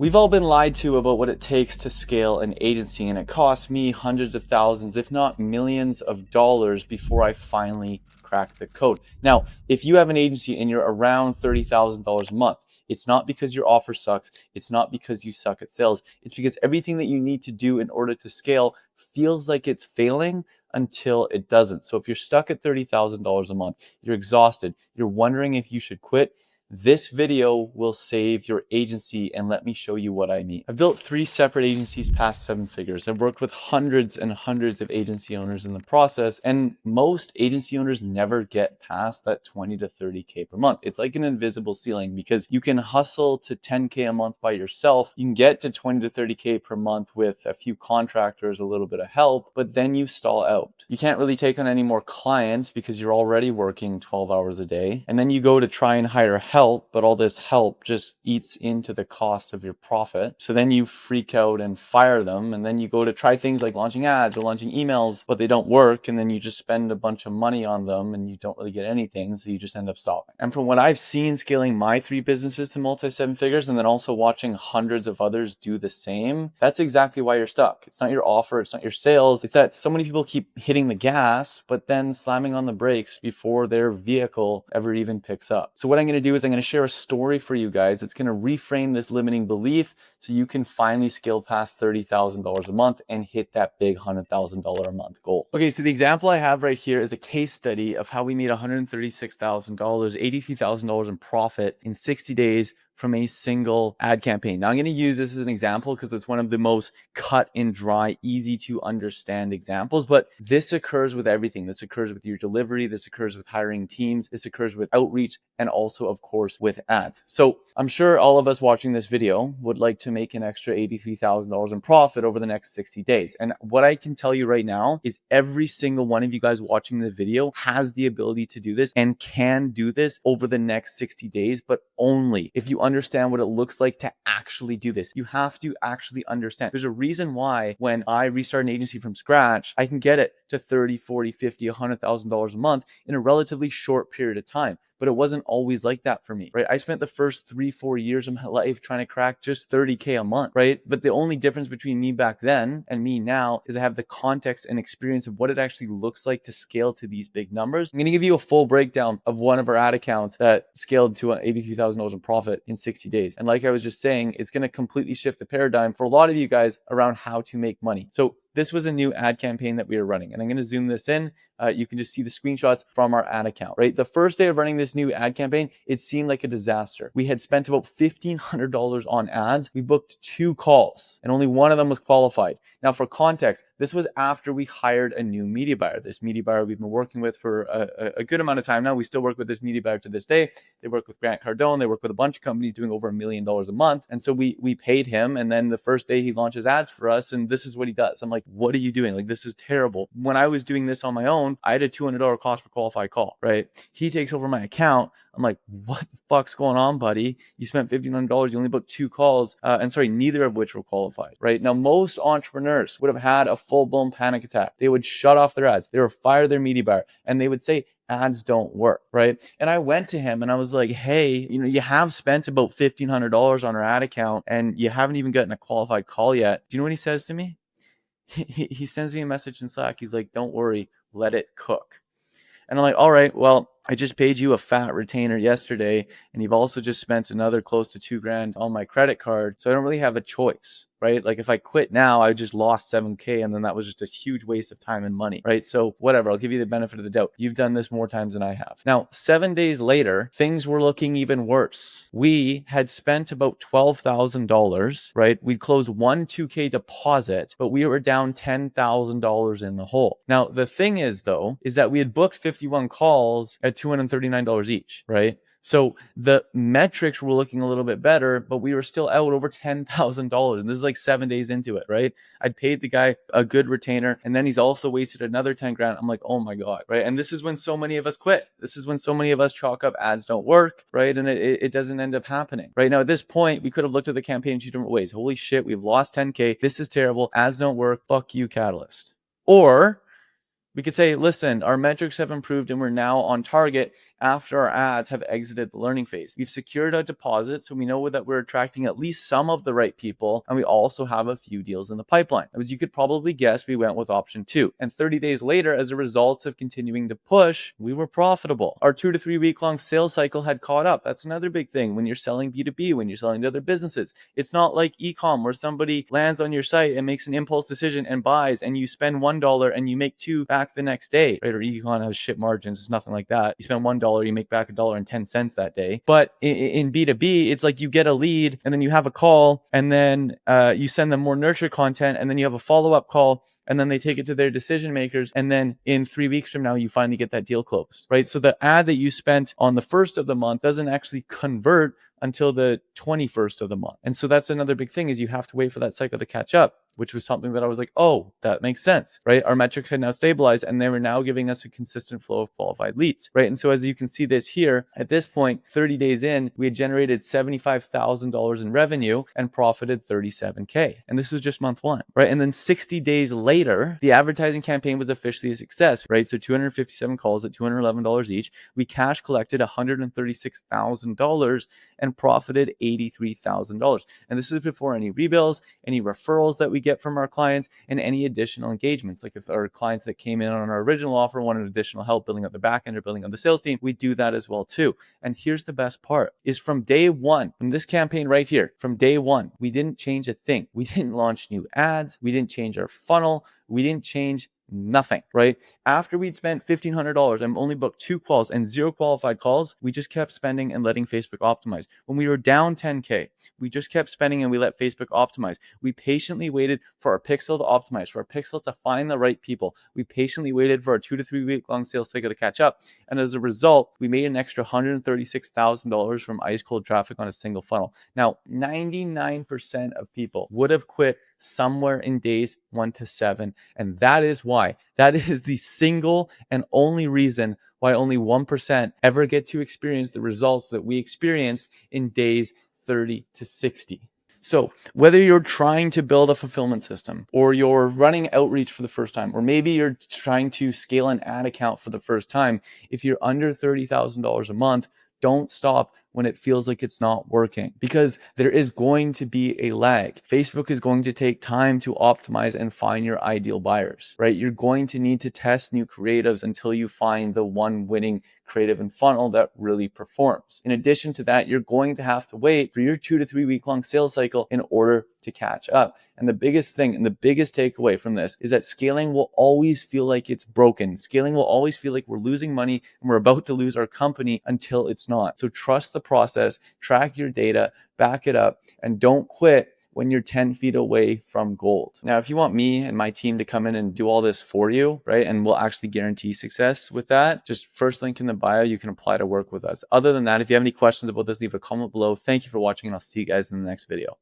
We've all been lied to about what it takes to scale an agency, and it cost me hundreds of thousands, if not millions of dollars before I finally cracked the code. Now, if you have an agency and you're around $30,000 a month, it's not because your offer sucks. It's not because you suck at sales. It's because everything that you need to do in order to scale feels like it's failing until it doesn't. So if you're stuck at $30,000 a month, you're exhausted, you're wondering if you should quit, this video will save your agency, and let me show you what I mean. I've built 3 separate agencies past 7 figures. I've worked with hundreds and hundreds of agency owners in the process, and most agency owners never get past that 20 to 30K per month. It's like an invisible ceiling because you can hustle to 10K a month by yourself. You can get to 20 to 30K per month with a few contractors, a little bit of help, but then you stall out. You can't really take on any more clients because you're already working 12 hours a day. And then you go to try and hire help, but all this help just eats into the cost of your profit. So then you freak out and fire them. And then you go to try things like launching ads or launching emails, but they don't work. And then you just spend a bunch of money on them and you don't really get anything. So you just end up stopping. And from what I've seen scaling my 3 businesses to multi 7 figures, and then also watching hundreds of others do the same, that's exactly why you're stuck. It's not your offer. It's not your sales. It's that so many people keep hitting the gas, but then slamming on the brakes before their vehicle ever even picks up. So what I'm going to do is I'm going to share a story for you guys. It's going to reframe this limiting belief so you can finally scale past $30,000 a month and hit that big $100,000 a month goal. Okay, so the example I have right here is a case study of how we made $136,000, $83,000 in profit in 60 days from a single ad campaign. Now I'm going to use this as an example because it's one of the most cut and dry, easy to understand examples, but this occurs with everything. This occurs with your delivery. This occurs with hiring teams. This occurs with outreach, and also of course with ads. So I'm sure all of us watching this video would like to make an extra $83,000 in profit over the next 60 days. And what I can tell you right now is every single one of you guys watching the video has the ability to do this and can do this over the next 60 days, but only if you understand what it looks like to actually do this. You have to actually understand. There's a reason why when I restart an agency from scratch, I can get it to 30, 40, 50, $100,000 a month in a relatively short period of time. But it wasn't always like that for me, right? I spent the first 3-4 years of my life trying to crack just 30K a month, right? But the only difference between me back then and me now is I have the context and experience of what it actually looks like to scale to these big numbers. I'm going to give you a full breakdown of one of our ad accounts that scaled to $83,000 in profit in 60 days. And like I was just saying, it's going to completely shift the paradigm for a lot of you guys around how to make money. So this was a new ad campaign that we were running, and I'm going to zoom this in. You can just see the screenshots from our ad account, right? The first day of running this new ad campaign, it seemed like a disaster. We had spent about $1,500 on ads. We booked 2 calls and only one of them was qualified. Now for context, this was after we hired a new media buyer. This media buyer we've been working with for a good amount of time now. We still work with this media buyer to this day. They work with Grant Cardone. They work with a bunch of companies doing over $1 million a month. And so we paid him. And then the first day he launches ads for us, and this is what he does. I'm like, what are you doing? Like, this is terrible. When I was doing this on my own, I had a $200 cost per qualified call, right? He takes over my account. I'm like, what the fuck's going on, buddy? You spent $1,500. You only booked 2 calls. Neither of which were qualified, right? Now, most entrepreneurs would have had a full-blown panic attack. They would shut off their ads. They would fire their media buyer, and they would say, ads don't work, right? And I went to him and I was like, hey, you have spent about $1,500 on our ad account and you haven't even gotten a qualified call yet. Do you know what he says to me? He sends me a message in Slack. He's like, don't worry, let it cook. And I'm like, all right, well, I just paid you a fat retainer yesterday, and you've also just spent another close to $2,000 on my credit card. So I don't really have a choice, right? Like if I quit now, I just lost $7K, and then that was just a huge waste of time and money, right? So whatever, I'll give you the benefit of the doubt. You've done this more times than I have. Now, 7 days later, things were looking even worse. We had spent about $12,000, right? We'd closed one 2K deposit, but we were down $10,000 in the hole. Now, the thing is though, is that we had booked 51 calls at $239 each, right? So the metrics were looking a little bit better, but we were still out over $10,000. And this is like 7 days into it, right? I'd paid the guy a good retainer, and then he's also wasted another $10,000. I'm like, oh my God, right? And this is when so many of us quit. This is when so many of us chalk up ads don't work, right? And it doesn't end up happening, right? Now, at this point, we could have looked at the campaign in 2 different ways. Holy shit, we've lost 10K. This is terrible. Ads don't work. Fuck you, Catalyst. Or We could say, listen, our metrics have improved and we're now on target after our ads have exited the learning phase. We've secured a deposit, so we know that we're attracting at least some of the right people, and we also have a few deals in the pipeline. As you could probably guess, we went with option 2. And 30 days later, as a result of continuing to push, we were profitable. Our 2 to 3 week long sales cycle had caught up. That's another big thing when you're selling B2B, when you're selling to other businesses. It's not like e-com where somebody lands on your site and makes an impulse decision and buys, and you spend $1 and you make 2 back the next day, right? Or e-com has shit margins. It's nothing like that. You spend $1, you make back $1.10 that day. But in B2B, it's like you get a lead and then you have a call, and then you send them more nurture content, and then you have a follow-up call, and then they take it to their decision makers, and then in 3 weeks from now you finally get that deal closed, right? So the ad that you spent on the first of the month doesn't actually convert until the 21st of the month. And so that's another big thing, is you have to wait for that cycle to catch up, which was something that I was like, oh, that makes sense, right? Our metrics had now stabilized, and they were now giving us a consistent flow of qualified leads, right? And so as you can see this here, at this point, 30 days in, we had generated $75,000 in revenue and profited $37K. And this was just month 1, right? And then 60 days later, the advertising campaign was officially a success, right? So 257 calls at $211 each. We cash collected $136,000 and profited $83,000. And this is before any rebills, any referrals that we get from our clients, and any additional engagements. Like if our clients that came in on our original offer wanted additional help building up the back end or building up the sales team, we do that as well too. And here's the best part, is from day 1, from this campaign right here, from day 1, we didn't change a thing. We didn't launch new ads. We didn't change our funnel. We didn't change nothing, right? After we'd spent $1,500 and only booked 2 calls and 0 qualified calls, we just kept spending and letting Facebook optimize. When we were down 10K, we just kept spending and we let Facebook optimize. We patiently waited for our pixel to optimize, for our pixel to find the right people. We patiently waited for our 2 to 3 week long sales cycle to catch up. And as a result, we made an extra $136,000 from ice cold traffic on a single funnel. Now, 99% of people would have quit somewhere in days 1 to 7. And that is why. That is the single and only reason why only 1% ever get to experience the results that we experienced in days 30 to 60. So whether you're trying to build a fulfillment system, or you're running outreach for the first time, or maybe you're trying to scale an ad account for the first time, if you're under $30,000 a month, don't stop when it feels like it's not working, because there is going to be a lag. Facebook is going to take time to optimize and find your ideal buyers, right? You're going to need to test new creatives until you find the one winning creative and funnel that really performs. In addition to that, you're going to have to wait for your 2 to 3 week long sales cycle in order to catch up. And the biggest thing and the biggest takeaway from this is that scaling will always feel like it's broken. Scaling will always feel like we're losing money and we're about to lose our company until it's not. So trust the process, track your data, back it up, and don't quit when you're 10 feet away from gold. Now, if you want me and my team to come in and do all this for you, right, and we'll actually guarantee success with that, just first link in the bio, you can apply to work with us. Other than that, if you have any questions about this, leave a comment below. Thank you for watching, and I'll see you guys in the next video.